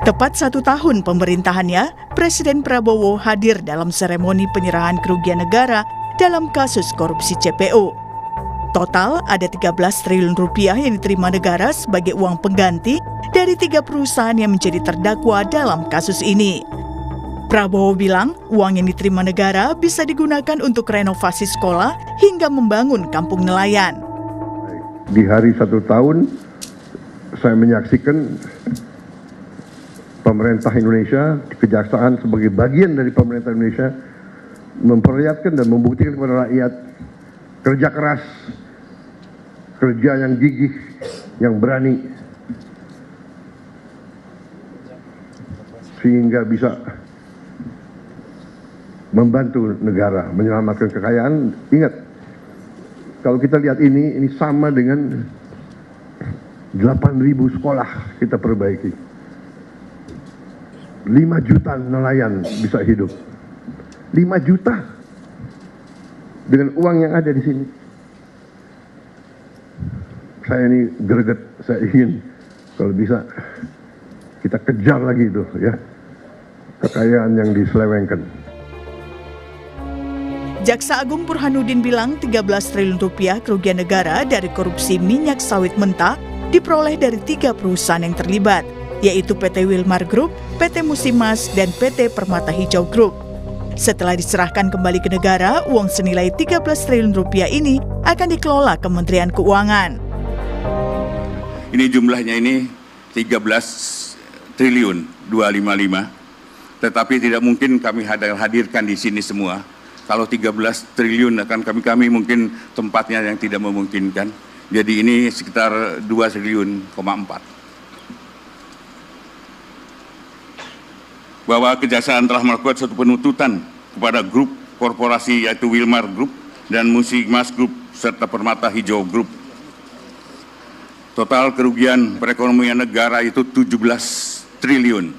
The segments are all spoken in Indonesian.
Tepat 1 tahun pemerintahannya, Presiden Prabowo hadir dalam seremoni penyerahan kerugian negara dalam kasus korupsi CPO. Total ada 13 triliun rupiah yang diterima negara sebagai uang pengganti dari 3 perusahaan yang menjadi terdakwa dalam kasus ini. Prabowo bilang uang yang diterima negara bisa digunakan untuk renovasi sekolah hingga membangun kampung nelayan. Di hari 1 tahun, saya menyaksikan pemerintah Indonesia, kejaksaan sebagai bagian dari pemerintah Indonesia memperlihatkan dan membuktikan kepada rakyat kerja keras, kerja yang gigih, yang berani, sehingga bisa membantu negara menyelamatkan kekayaan. Ingat, kalau kita lihat ini sama dengan 8.000 sekolah kita perbaiki. 5 juta nelayan bisa hidup. 5 juta dengan uang yang ada di sini. Saya ini greget, saya ingin kalau bisa kita kejar lagi itu ya, kekayaan yang diselewengkan. Jaksa Agung Burhanuddin bilang 13 triliun rupiah kerugian negara dari korupsi minyak sawit mentah diperoleh dari 3 perusahaan yang terlibat, yaitu PT Wilmar Group, PT Musimas, dan PT Permata Hijau Group. Setelah diserahkan kembali ke negara, uang senilai 13 triliun rupiah ini akan dikelola Kementerian Keuangan. Ini jumlahnya ini 13 triliun 255, tetapi tidak mungkin kami hadirkan di sini semua. Kalau 13 triliun akan kami mungkin tempatnya yang tidak memungkinkan. Jadi ini sekitar 2,4 triliun. Bahwa kejaksaan telah melakukan suatu penuntutan kepada grup korporasi yaitu Wilmar Group dan Musimas Group serta Permata Hijau Group. Total kerugian perekonomian negara itu 17 triliun.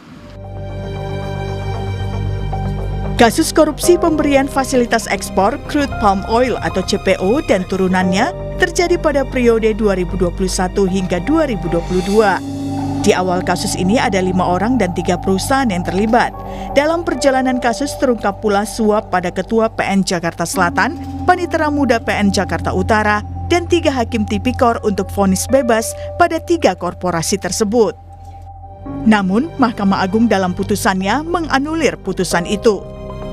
Kasus korupsi pemberian fasilitas ekspor crude palm oil atau CPO dan turunannya terjadi pada periode 2021 hingga 2022. Di awal kasus ini ada 5 orang dan 3 perusahaan yang terlibat. Dalam perjalanan kasus terungkap pula suap pada Ketua PN Jakarta Selatan, Panitera Muda PN Jakarta Utara, dan 3 hakim tipikor untuk vonis bebas pada 3 korporasi tersebut. Namun, Mahkamah Agung dalam putusannya menganulir putusan itu.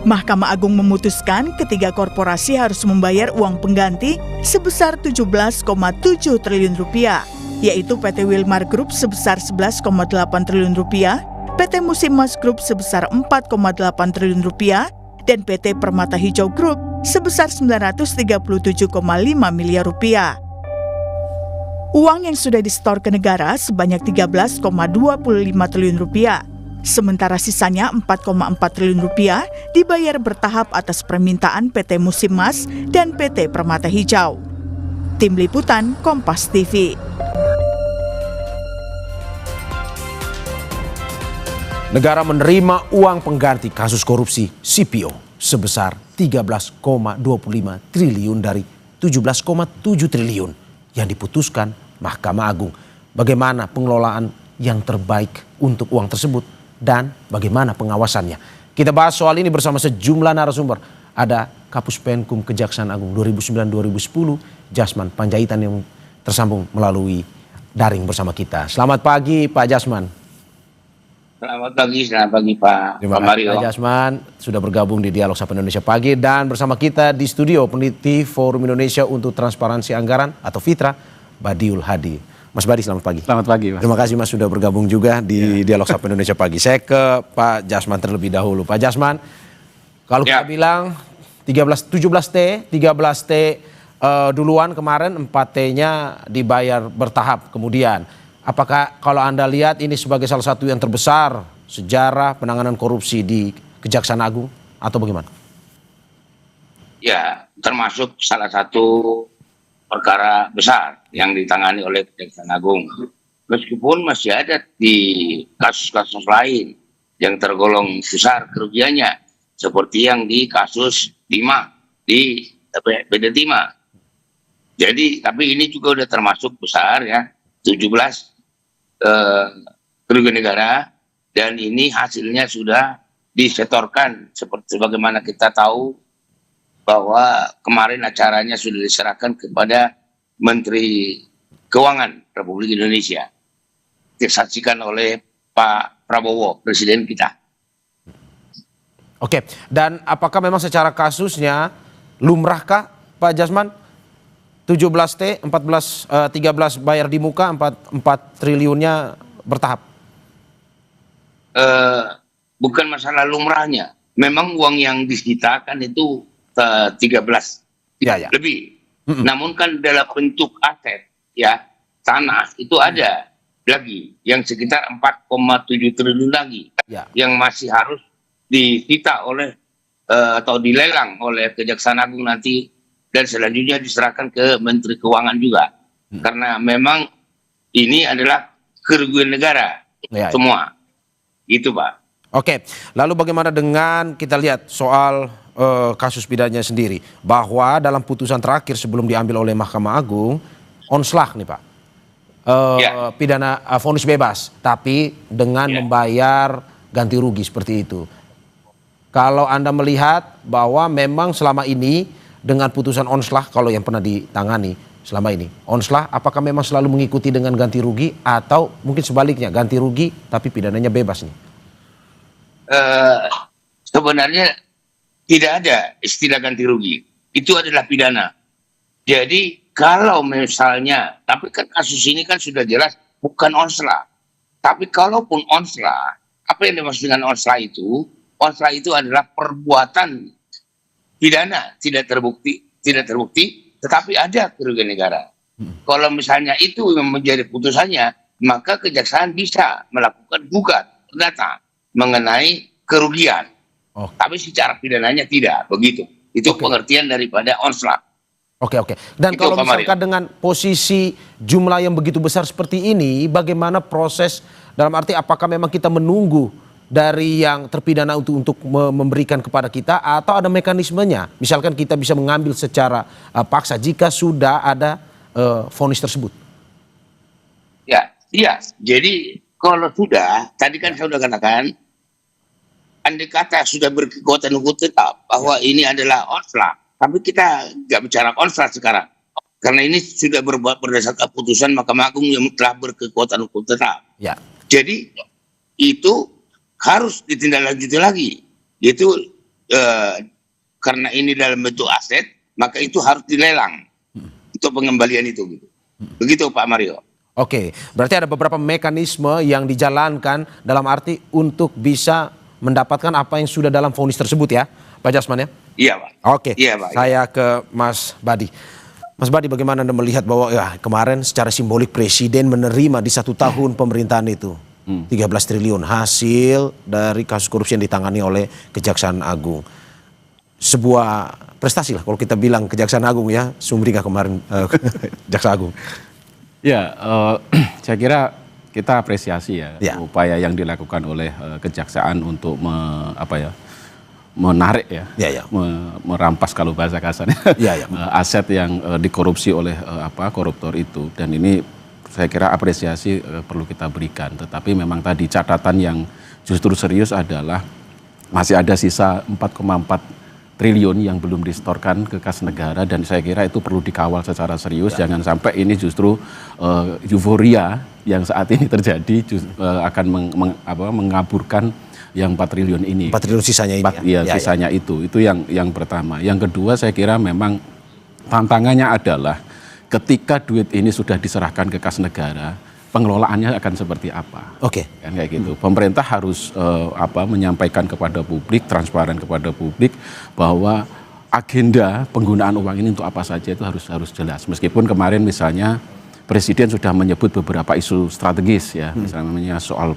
Mahkamah Agung memutuskan ketiga korporasi harus membayar uang pengganti sebesar 17,7 triliun rupiah, yaitu PT Wilmar Group sebesar 11,8 triliun rupiah, PT Musimas Group sebesar 4,8 triliun rupiah, dan PT Permata Hijau Group sebesar 937,5 miliar rupiah. Uang yang sudah disetor ke negara sebanyak 13,25 triliun rupiah. Sementara sisanya 4,4 triliun rupiah dibayar bertahap atas permintaan PT Musimas dan PT Permata Hijau. Tim Liputan Kompas TV. Negara menerima uang pengganti kasus korupsi CPO sebesar 13,25 triliun dari 17,7 triliun yang diputuskan Mahkamah Agung. Bagaimana pengelolaan yang terbaik untuk uang tersebut dan bagaimana pengawasannya? Kita bahas soal ini bersama sejumlah narasumber. Ada Kapus Penkum Kejaksaan Agung 2009-2010, Jasman Panjaitan yang tersambung melalui daring bersama kita. Selamat pagi Pak Jasman. Selamat pagi Pak. Terima kasih Pak Jasman sudah bergabung di Dialog Sapa Indonesia Pagi, dan bersama kita di studio peneliti Forum Indonesia untuk Transparansi Anggaran atau FITRA, Badiul Hadi. Mas Badi, selamat pagi. Selamat pagi, Mas. Terima kasih Mas sudah bergabung juga di Dialog Sapa Indonesia Pagi. Saya ke Pak Jasman terlebih dahulu. Pak Jasman, kalau kita bilang 17T duluan kemarin, 4T-nya dibayar bertahap kemudian. Apakah kalau Anda lihat ini sebagai salah satu yang terbesar sejarah penanganan korupsi di Kejaksaan Agung atau bagaimana? Ya, termasuk salah satu perkara besar yang ditangani oleh Kejaksaan Agung. Meskipun masih ada di kasus-kasus lain yang tergolong besar kerugiannya, seperti yang di kasus Timah, di PD Timah. Jadi, tapi ini juga udah termasuk besar ya, 17 kerugian negara dan ini hasilnya sudah disetorkan seperti bagaimana kita tahu bahwa kemarin acaranya sudah diserahkan kepada Menteri Keuangan Republik Indonesia, disaksikan oleh Pak Prabowo, Presiden kita. Oke, dan apakah memang secara kasusnya lumrahkah Pak Jasman 17T, 13 bayar di muka, 4 triliunnya bertahap? Bukan masalah lumrahnya, memang uang yang disitakan itu 13 Ya. lebih. Namun kan dalam bentuk aset, ya, tanah itu ada lagi yang sekitar 4,7 triliun lagi Ya. yang masih harus disita oleh atau dilelang oleh Kejaksaan Agung nanti, dan selanjutnya diserahkan ke Menteri Keuangan juga. Karena memang ini adalah kerugian negara semua. Itu, Pak. Oke, lalu bagaimana dengan kita lihat soal kasus pidananya sendiri, bahwa dalam putusan terakhir sebelum diambil oleh Mahkamah Agung, onslah nih Pak, pidana vonis bebas, tapi dengan membayar ganti rugi seperti itu. Kalau Anda melihat bahwa memang selama ini dengan putusan onslah, kalau yang pernah ditangani selama ini, onslah apakah memang selalu mengikuti dengan ganti rugi atau mungkin sebaliknya ganti rugi tapi pidananya bebas nih? Sebenarnya tidak ada istilah ganti rugi, itu adalah pidana. Jadi kalau misalnya, tapi kan kasus ini kan sudah jelas bukan onslah. Tapi kalaupun onslah, apa yang dimaksud dengan onslah itu? Onslah itu adalah perbuatan pidana tidak terbukti, tetapi ada kerugian negara. Kalau misalnya itu yang menjadi putusannya, maka kejaksaan bisa melakukan gugat perdata mengenai kerugian. Tapi secara pidananya tidak begitu. Itu pengertian daripada onslah. Oke. Dan itu, kalau misalkan dengan posisi jumlah yang begitu besar seperti ini, bagaimana proses, dalam arti apakah memang kita menunggu dari yang terpidana untuk memberikan kepada kita, atau ada mekanismenya? Misalkan kita bisa mengambil secara paksa jika sudah ada vonis tersebut. Iya. Jadi kalau sudah, tadi kan saya sudah katakan, andai kata sudah berkekuatan hukum tetap bahwa ini adalah onslah, tapi kita nggak bicara onslah sekarang, karena ini sudah berbuat berdasarkan putusan Mahkamah Agung yang telah berkekuatan hukum tetap. Ya. Jadi itu harus ditindaklanjuti lagi, yaitu karena ini dalam bentuk aset, maka itu harus dilelang untuk pengembalian itu. Begitu Pak Mario. Oke, berarti ada beberapa mekanisme yang dijalankan dalam arti untuk bisa mendapatkan apa yang sudah dalam vonis tersebut ya, Pak Jasman ya? Iya Pak. Oke, iya, Pak. Saya ke Mas Badi. Mas Badi, bagaimana Anda melihat bahwa kemarin secara simbolik Presiden menerima di 1 tahun pemerintahan itu 13 triliun hasil dari kasus korupsi yang ditangani oleh Kejaksaan Agung. Sebuah prestasi lah kalau kita bilang Kejaksaan Agung ya, sumringah kemarin Jaksa Agung. Ya, saya kira kita apresiasi ya upaya yang dilakukan oleh Kejaksaan untuk menarik merampas kalau bahasa kasarnya aset yang dikorupsi oleh koruptor itu, dan ini saya kira apresiasi perlu kita berikan. Tetapi memang tadi catatan yang justru serius adalah masih ada sisa 4,4 triliun yang belum disetorkan ke kas negara, dan saya kira itu perlu dikawal secara serius. Jangan sampai ini justru euforia yang saat ini terjadi akan mengaburkan yang 4 triliun ini. 4 triliun sisanya ini. Sisanya itu yang pertama. Yang kedua, saya kira memang tantangannya adalah ketika duit ini sudah diserahkan ke kas negara, pengelolaannya akan seperti apa? Kan kayak gitu. Pemerintah harus menyampaikan kepada publik, transparan kepada publik bahwa agenda penggunaan uang ini untuk apa saja itu harus jelas. Meskipun kemarin misalnya Presiden sudah menyebut beberapa isu strategis ya, misalnya soal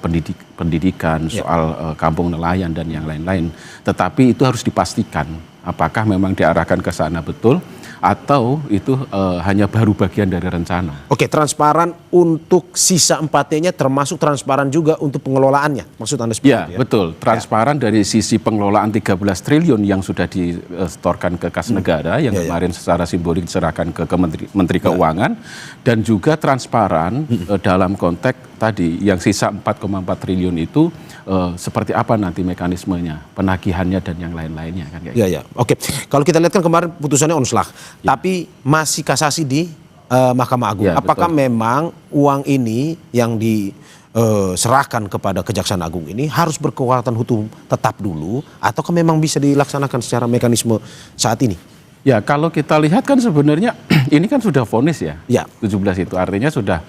pendidikan, soal kampung nelayan dan yang lain-lain. Tetapi itu harus dipastikan apakah memang diarahkan ke sana betul atau itu hanya baru bagian dari rencana. Transparan untuk sisa 4-nya termasuk transparan juga untuk pengelolaannya. Maksud Anda seperti itu ya? Betul. Transparan dari sisi pengelolaan 13 triliun yang sudah disetorkan ke kas negara yang kemarin secara simbolik diserahkan ke Menteri Keuangan, dan juga transparan dalam konteks tadi yang sisa 4,4 triliun itu seperti apa nanti mekanismenya, penagihannya dan yang lain-lainnya kan kayak Iya, ya. Oke. Kalau kita lihat kan kemarin putusannya onslaught, tapi masih kasasi di Mahkamah Agung. Ya, Apakah betul. memang uang ini yang diserahkan kepada Kejaksaan Agung ini harus berkekuatan hukum tetap dulu, ataukah memang bisa dilaksanakan secara mekanisme saat ini? Ya, kalau kita lihat kan sebenarnya ini kan sudah vonis ya. Ya. 17 itu artinya sudah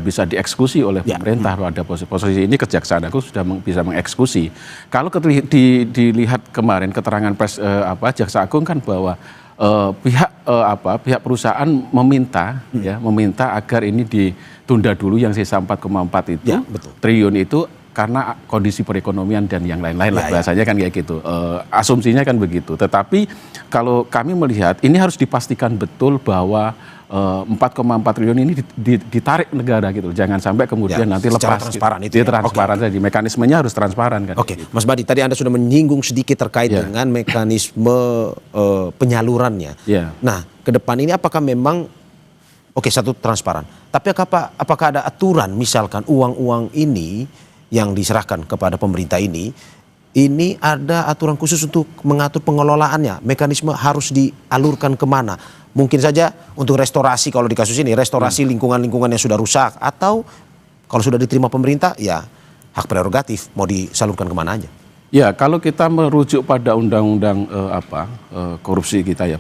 bisa dieksekusi oleh Ya. pemerintah pada posisi ini. Kejaksaan Agung sudah bisa mengeksekusi. Kalau dilihat kemarin keterangan pers Jaksa Agung kan bahwa pihak perusahaan meminta agar ini ditunda dulu yang sisa 4,4 itu Ya, betul. triliun itu karena kondisi perekonomian dan yang lain-lain lah bahasanya kan kayak gitu. Asumsinya kan begitu. Tetapi kalau kami melihat ini harus dipastikan betul bahwa 4,4 triliun ini ditarik negara gitu. Jangan sampai kemudian nanti secara lepas. transparan itu ya. Transparan saja. Mekanismenya harus transparan kan. Oke, Mas Badi, tadi Anda sudah menyinggung sedikit terkait Ya. dengan mekanisme penyalurannya. Ya. Nah, ke depan ini apakah memang satu transparan, tapi apakah ada aturan misalkan uang-uang ini yang diserahkan kepada pemerintah ini ada aturan khusus untuk mengatur pengelolaannya, mekanisme harus dialurkan kemana? Mungkin saja untuk restorasi, kalau di kasus ini restorasi lingkungan-lingkungan yang sudah rusak, atau kalau sudah diterima pemerintah ya hak prerogatif mau disalurkan kemana aja. Ya, kalau kita merujuk pada undang-undang korupsi kita ya,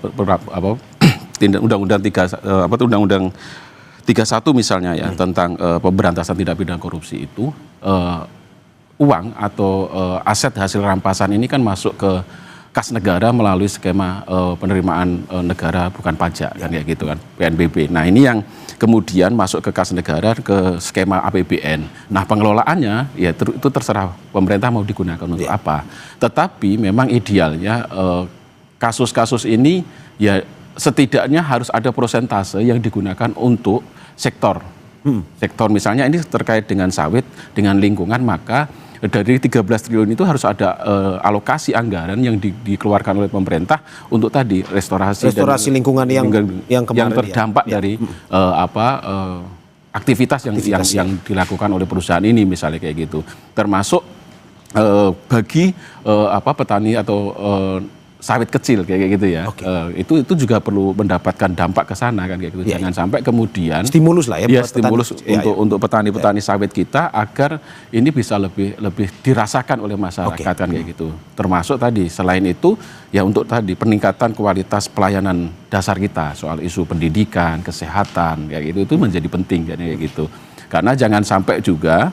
undang-undang 31 misalnya ya, tentang pemberantasan tindak pidana korupsi itu, uang atau aset hasil rampasan ini kan masuk ke kas negara melalui skema penerimaan negara bukan pajak kan kayak gitu kan, PNBP. Nah, ini yang kemudian masuk ke kas negara ke skema APBN. Nah, pengelolaannya ya itu terserah pemerintah mau digunakan untuk apa. Tetapi memang idealnya kasus-kasus ini ya setidaknya harus ada prosentase yang digunakan untuk sektor. Sektor misalnya ini terkait dengan sawit, dengan lingkungan, maka dari 13 triliun itu harus ada alokasi anggaran yang dikeluarkan oleh pemerintah untuk tadi restorasi lingkungan yang terdampak dari aktivitas yang dilakukan oleh perusahaan ini misalnya kayak gitu. Termasuk bagi petani atau sawit kecil kayak gitu ya. Itu juga perlu mendapatkan dampak ke sana kan kayak gitu. Jangan sampai kemudian stimulus lah ya, stimulus untuk petani-petani sawit kita agar ini bisa lebih dirasakan oleh masyarakat kan kayak gitu. Termasuk tadi selain itu ya untuk tadi peningkatan kualitas pelayanan dasar kita soal isu pendidikan, kesehatan kayak gitu itu menjadi penting kan kayak gitu. Karena jangan sampai juga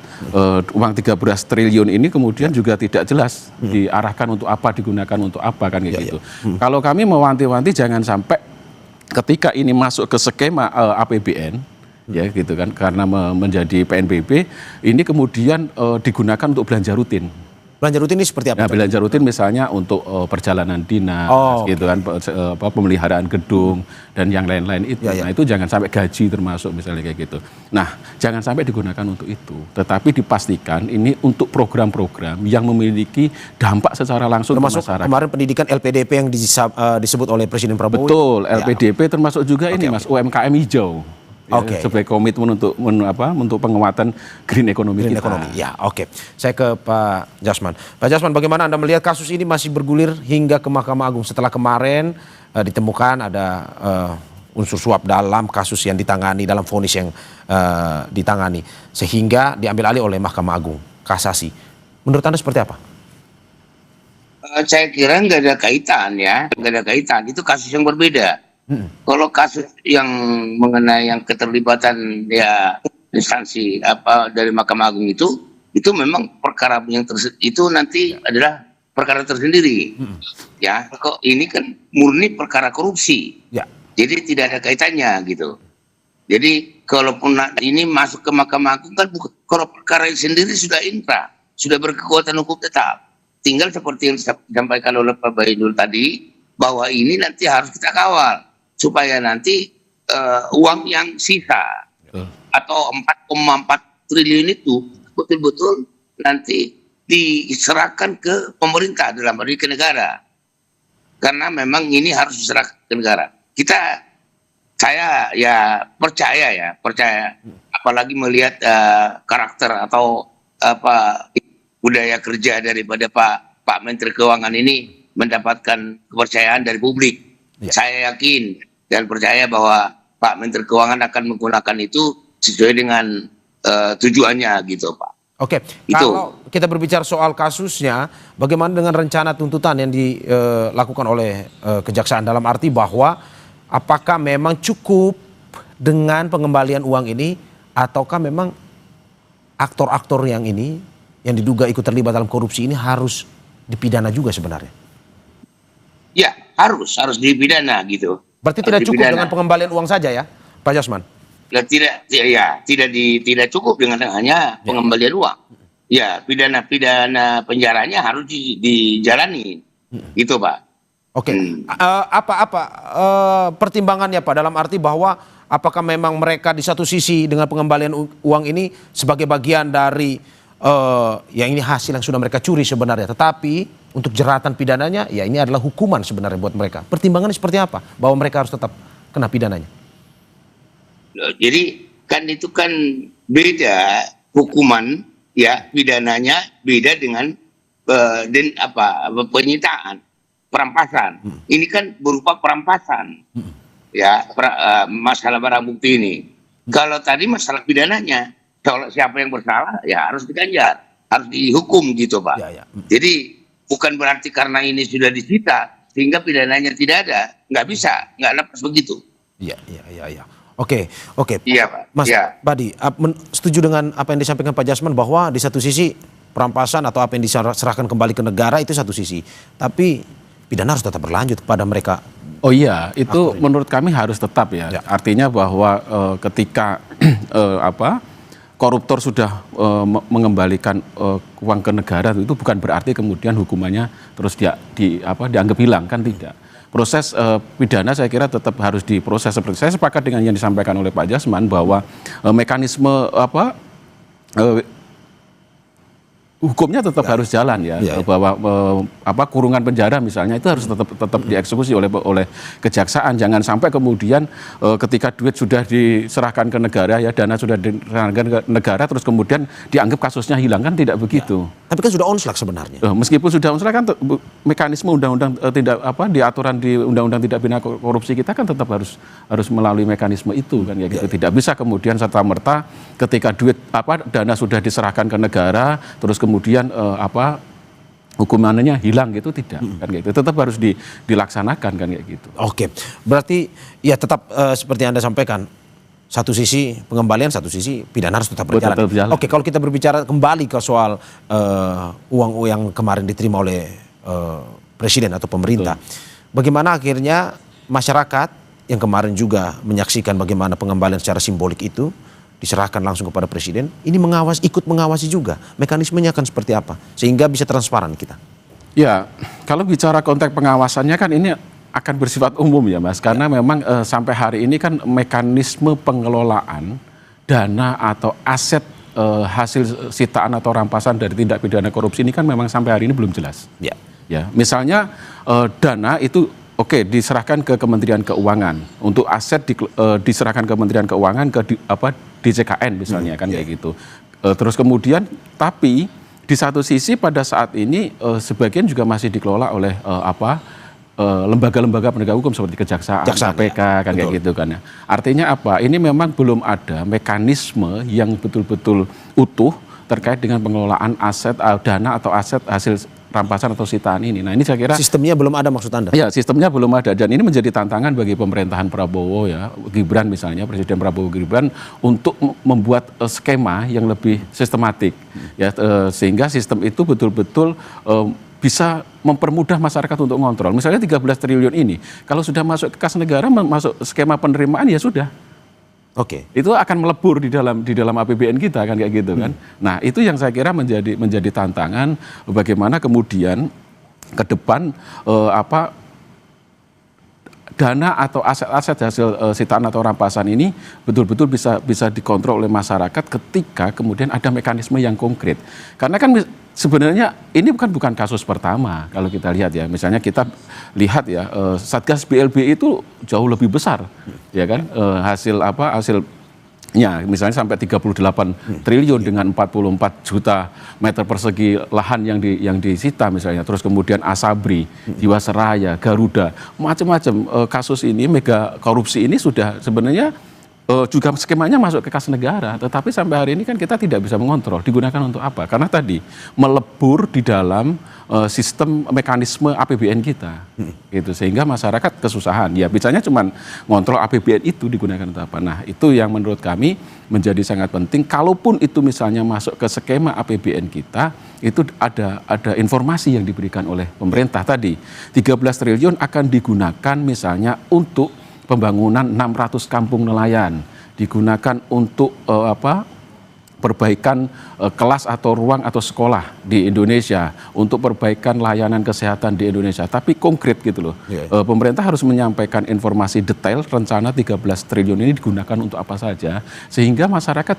uang 13 triliun ini kemudian juga tidak jelas diarahkan untuk apa, digunakan untuk apa kan kayak gitu. Kalau kami mewanti-wanti jangan sampai ketika ini masuk ke skema APBN ya gitu kan, karena menjadi PNBP ini kemudian digunakan untuk belanja rutin. Belanja rutin ini seperti apa? Nah, belanja rutin misalnya untuk perjalanan dinas, gitu kan, pemeliharaan gedung dan yang lain-lain itu. Nah, itu jangan sampai gaji termasuk misalnya kayak gitu. Nah, jangan sampai digunakan untuk itu. Tetapi dipastikan ini untuk program-program yang memiliki dampak secara langsung termasuk ke masyarakat. Kemarin pendidikan LPDP yang disebut oleh Presiden Prabowo. Betul, LPDP termasuk juga ini Mas, UMKM hijau. Sebagai komitmen untuk penguatan green economy kita. Ya, Saya ke Pak Jasman. Pak Jasman, bagaimana Anda melihat kasus ini masih bergulir hingga ke Mahkamah Agung setelah kemarin ditemukan ada unsur suap dalam kasus yang ditangani, dalam vonis yang ditangani, sehingga diambil alih oleh Mahkamah Agung Kasasi. Menurut Anda seperti apa? Saya kira nggak ada kaitan ya, nggak ada kaitan. Itu kasus yang berbeda. Kalau kasus yang mengenai yang keterlibatan ya instansi dari Mahkamah Agung itu memang perkara yang itu nanti adalah perkara tersendiri. Ya, kok ini kan murni perkara korupsi. Jadi tidak ada kaitannya gitu. Jadi kalaupun ini masuk ke Mahkamah Agung kan kalau perkara sendiri sudah inkrah, sudah berkekuatan hukum tetap. Tinggal seperti yang disampaikan oleh Pak Baidul tadi bahwa ini nanti harus kita kawal supaya nanti uang yang sisa atau 4,4 triliun itu betul-betul nanti diserahkan ke pemerintah dalam arti ke negara. Karena memang ini harus diserahkan ke negara. Saya ya percaya apalagi melihat karakter atau budaya kerja daripada Pak Menteri Keuangan ini mendapatkan kepercayaan dari publik. Ya. Saya yakin dan percaya bahwa Pak Menteri Keuangan akan menggunakan itu sesuai dengan tujuannya gitu, Pak. Oke, kalau kita berbicara soal kasusnya, bagaimana dengan rencana tuntutan yang dilakukan oleh kejaksaan, dalam arti bahwa apakah memang cukup dengan pengembalian uang ini, ataukah memang aktor-aktor yang ini yang diduga ikut terlibat dalam korupsi ini harus dipidana juga sebenarnya? Ya, harus dipidana gitu. Berarti tidak cukup dengan pengembalian uang saja ya, Pak Jasman? Tidak cukup dengan hanya pengembalian uang. Ya, pidana penjaranya harus dijalani. Gitu, Pak. Oke. Apa pertimbangannya, Pak, dalam arti bahwa apakah memang mereka di satu sisi dengan pengembalian uang ini sebagai bagian dari yang ini hasil yang sudah mereka curi sebenarnya, tetapi untuk jeratan pidananya ya ini adalah hukuman sebenarnya buat mereka. Pertimbangannya seperti apa bahwa mereka harus tetap kena pidananya? Jadi kan itu kan beda hukuman, ya, pidananya beda dengan penyitaan, perampasan. Ini kan berupa perampasan, ya, masalah barang bukti ini. Kalau tadi masalah pidananya, kalau siapa yang bersalah ya harus diganjar, harus dihukum gitu, Pak. Jadi bukan berarti karena ini sudah disita sehingga pidananya tidak ada, nggak bisa, nggak lepas begitu. Iya. Oke. Iya, Pak. Mas Badi, setuju dengan apa yang disampaikan Pak Jasman bahwa di satu sisi perampasan atau apa yang diserahkan kembali ke negara itu satu sisi, tapi pidana harus tetap berlanjut kepada mereka. Oh iya, itu menurut kami harus tetap ya. Artinya bahwa ketika koruptor sudah mengembalikan uang ke negara, itu bukan berarti kemudian hukumannya terus dianggap hilang, kan tidak. Proses pidana saya kira tetap harus diproses. Seperti saya sepakat dengan yang disampaikan oleh Pak Jasman bahwa mekanisme hukumnya tetap harus jalan ya, bahwa kurungan penjara misalnya itu harus tetap dieksekusi oleh kejaksaan. Jangan sampai kemudian ketika duit sudah diserahkan ke negara, ya, dana sudah diserahkan ke negara, terus kemudian dianggap kasusnya hilang, kan tidak begitu. Tapi kan sudah onslak sebenarnya. Meskipun sudah onslak kan mekanisme undang-undang di aturan di undang-undang tidak pidana korupsi kita kan tetap harus melalui mekanisme itu kan ya gitu. Tidak bisa kemudian serta-merta ketika dana sudah diserahkan ke negara terus kemudian hukumannya hilang gitu, tidak kan gitu. Tetap harus dilaksanakan kan kayak gitu. Oke. Berarti ya tetap seperti yang Anda sampaikan, satu sisi pengembalian, satu sisi pidana harus tetap berjalan. Oke, kalau kita berbicara kembali ke soal uang yang kemarin diterima oleh presiden atau pemerintah, bagaimana akhirnya masyarakat yang kemarin juga menyaksikan bagaimana pengembalian secara simbolik itu diserahkan langsung kepada presiden, ini ikut mengawasi juga mekanismenya akan seperti apa sehingga bisa transparan kita. Ya, kalau bicara konteks pengawasannya kan ini akan bersifat umum ya, Mas, karena memang sampai hari ini kan mekanisme pengelolaan dana atau aset hasil sitaan atau rampasan dari tindak pidana korupsi ini kan memang sampai hari ini belum jelas. Ya, misalnya dana itu diserahkan ke Kementerian Keuangan, untuk aset diserahkan ke Kementerian Keuangan ke DJKN misalnya kan kayak gitu. Terus kemudian tapi di satu sisi pada saat ini sebagian juga masih dikelola oleh lembaga-lembaga penegak hukum seperti Kejaksaan, KPK kan kayak gitu kan ya. Artinya apa? Ini memang belum ada mekanisme yang betul-betul utuh terkait dengan pengelolaan aset dana atau aset hasil rampasan atau sitaan ini. Nah, ini saya kira sistemnya belum ada, maksud Anda? Ya, sistemnya belum ada, dan ini menjadi tantangan bagi pemerintahan Prabowo ya, Gibran misalnya, Presiden Prabowo Gibran untuk membuat skema yang lebih sistematik ya, sehingga sistem itu betul-betul bisa mempermudah masyarakat untuk ngontrol. Misalnya 13 triliun ini kalau sudah masuk ke kas negara, masuk skema penerimaan ya sudah. Itu akan melebur di dalam APBN kita kan kayak gitu kan. Nah, itu yang saya kira menjadi tantangan bagaimana kemudian ke depan dana atau aset-aset hasil sitaan atau rampasan ini betul-betul bisa dikontrol oleh masyarakat ketika kemudian ada mekanisme yang konkret. Karena kan sebenarnya ini bukan kasus pertama kalau kita lihat ya. Misalnya kita lihat ya, Satgas BLB itu jauh lebih besar ya kan, hasil Ya, misalnya sampai 38 triliun dengan 44 juta meter persegi lahan yang disita misalnya. Terus kemudian Asabri, Jiwasraya, Garuda, macam-macam kasus ini, mega korupsi ini sudah sebenarnya juga skemanya masuk ke kas negara. Tetapi sampai hari ini kan kita tidak bisa mengontrol digunakan untuk apa. Karena tadi melebur di dalam sistem mekanisme APBN kita. Gitu, sehingga masyarakat kesusahan. Ya bicaranya cuma ngontrol APBN itu digunakan untuk apa. Nah itu yang menurut kami menjadi sangat penting. Kalaupun itu misalnya masuk ke skema APBN kita, itu ada informasi yang diberikan oleh pemerintah tadi. 13 triliun akan digunakan misalnya untuk pembangunan 600 kampung nelayan, digunakan untuk perbaikan kelas atau ruang atau sekolah di Indonesia, untuk perbaikan layanan kesehatan di Indonesia. Tapi konkret gitu loh. Pemerintah harus menyampaikan informasi detail rencana 13 triliun ini digunakan untuk apa saja, sehingga masyarakat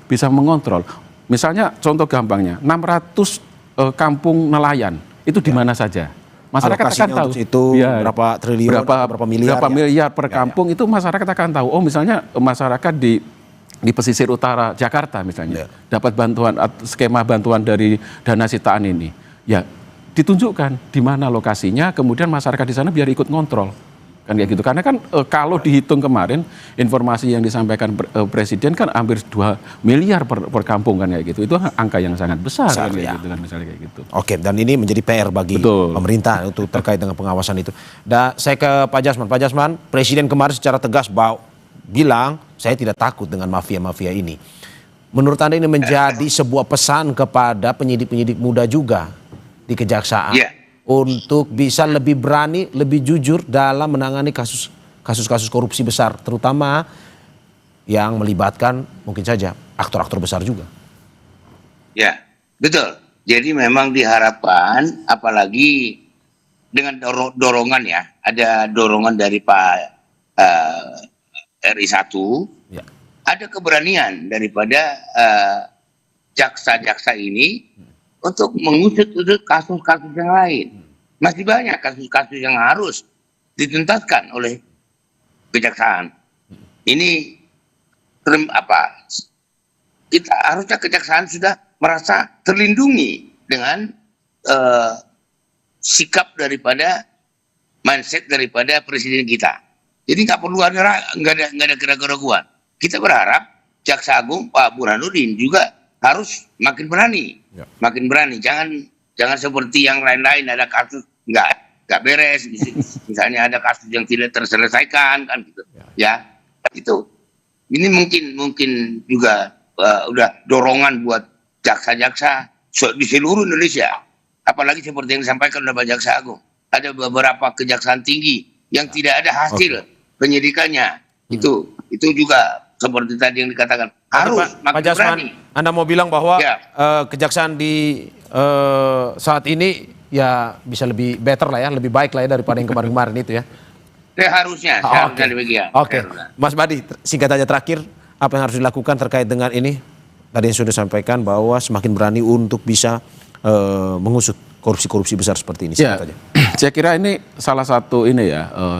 bisa mengontrol. Misalnya contoh gampangnya, 600 kampung nelayan itu di mana saja. Masyarakat akan tahu itu ya, berapa triliun, berapa miliar per kampung itu masyarakat akan tahu. Oh misalnya masyarakat di pesisir utara Jakarta misalnya dapat bantuan skema bantuan dari dana sitaan ini, ya ditunjukkan di mana lokasinya, kemudian masyarakat di sana biar ikut ngontrol. Kan kayak gitu. Karena kan kalau dihitung kemarin informasi yang disampaikan Presiden kan hampir 2 miliar per kampung kan kayak gitu. Itu angka yang sangat besar kan kayak gitu kan misalnya kayak gitu. Oke, dan ini menjadi PR bagi pemerintah untuk terkait dengan pengawasan itu. Dan saya ke Pak Jasman. Pak Jasman, Presiden kemarin secara tegas bilang saya tidak takut dengan mafia-mafia ini. Menurut Anda ini menjadi sebuah pesan kepada penyidik-penyidik muda juga di kejaksaan? Untuk bisa lebih berani, lebih jujur dalam menangani kasus-kasus korupsi besar, terutama yang melibatkan mungkin saja aktor-aktor besar juga. Ya, betul. Jadi memang diharapkan, apalagi dengan dorongan ya, ada dorongan dari Pak RI 1, ada keberanian daripada jaksa-jaksa ini untuk mengusut kasus-kasus yang lain. Masih banyak kasus-kasus yang harus dituntaskan oleh kejaksaan. Ini kita harusnya kejaksaan sudah merasa terlindungi dengan sikap daripada mindset daripada presiden kita. Jadi nggak perlu nggak ada keraguan. Kita berharap Jaksa Agung Pak Burhanuddin juga harus makin berani. Makin berani, jangan seperti yang lain-lain ada kasus nggak beres, misalnya ada kasus yang tidak terselesaikan kan gitu, ya itu. Ini mungkin juga udah dorongan buat jaksa-jaksa di seluruh Indonesia, apalagi seperti yang disampaikan oleh Pak Jaksa Agung. Ada beberapa kejaksaan tinggi yang tidak ada hasil penyidikannya, itu juga seperti tadi yang dikatakan harus makin berani. Anda mau bilang bahwa kejaksaan di saat ini ya bisa lebih better lah ya, lebih baik lah ya daripada yang kemarin-kemarin itu ya? Harusnya demikian. Oke. Mas Badi, singkat aja terakhir, apa yang harus dilakukan terkait dengan ini? Tadi yang sudah disampaikan bahwa semakin berani untuk bisa mengusut korupsi-korupsi besar seperti ini. Ya, saya kira ini salah satu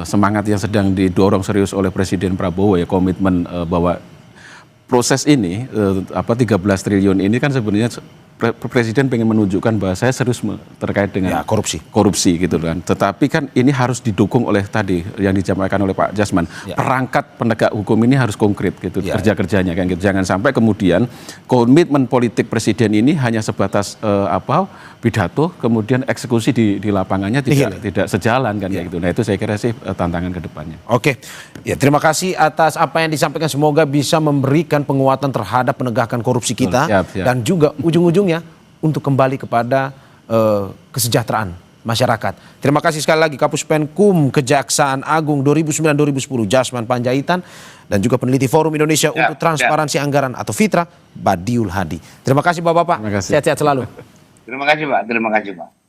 semangat yang sedang didorong serius oleh Presiden Prabowo ya, komitmen bahwa proses ini 13 triliun ini kan sebenarnya Presiden pengen menunjukkan bahwa saya serius terkait dengan korupsi gitu kan. Tetapi kan ini harus didukung oleh tadi yang disampaikan oleh Pak Jasman. Perangkat penegak hukum ini harus konkret gitu, kerja-kerjanya kan gitu. Jangan sampai kemudian komitmen politik Presiden ini hanya sebatas pidato, kemudian eksekusi di lapangannya tidak sejalan kan gitu. Nah itu saya kira sih tantangan ke depannya. Oke. Ya, terima kasih atas apa yang disampaikan, semoga bisa memberikan penguatan terhadap penegakan korupsi kita dan juga ujung-ujungnya untuk kembali kepada kesejahteraan masyarakat. Terima kasih sekali lagi Kapus Penkum Kejaksaan Agung 2009-2010 Jasman Panjaitan dan juga peneliti Forum Indonesia untuk Transparansi Anggaran atau FITRA Badiul Hadi. Terima kasih Bapak-bapak. Sehat-sehat selalu. Terima kasih Pak.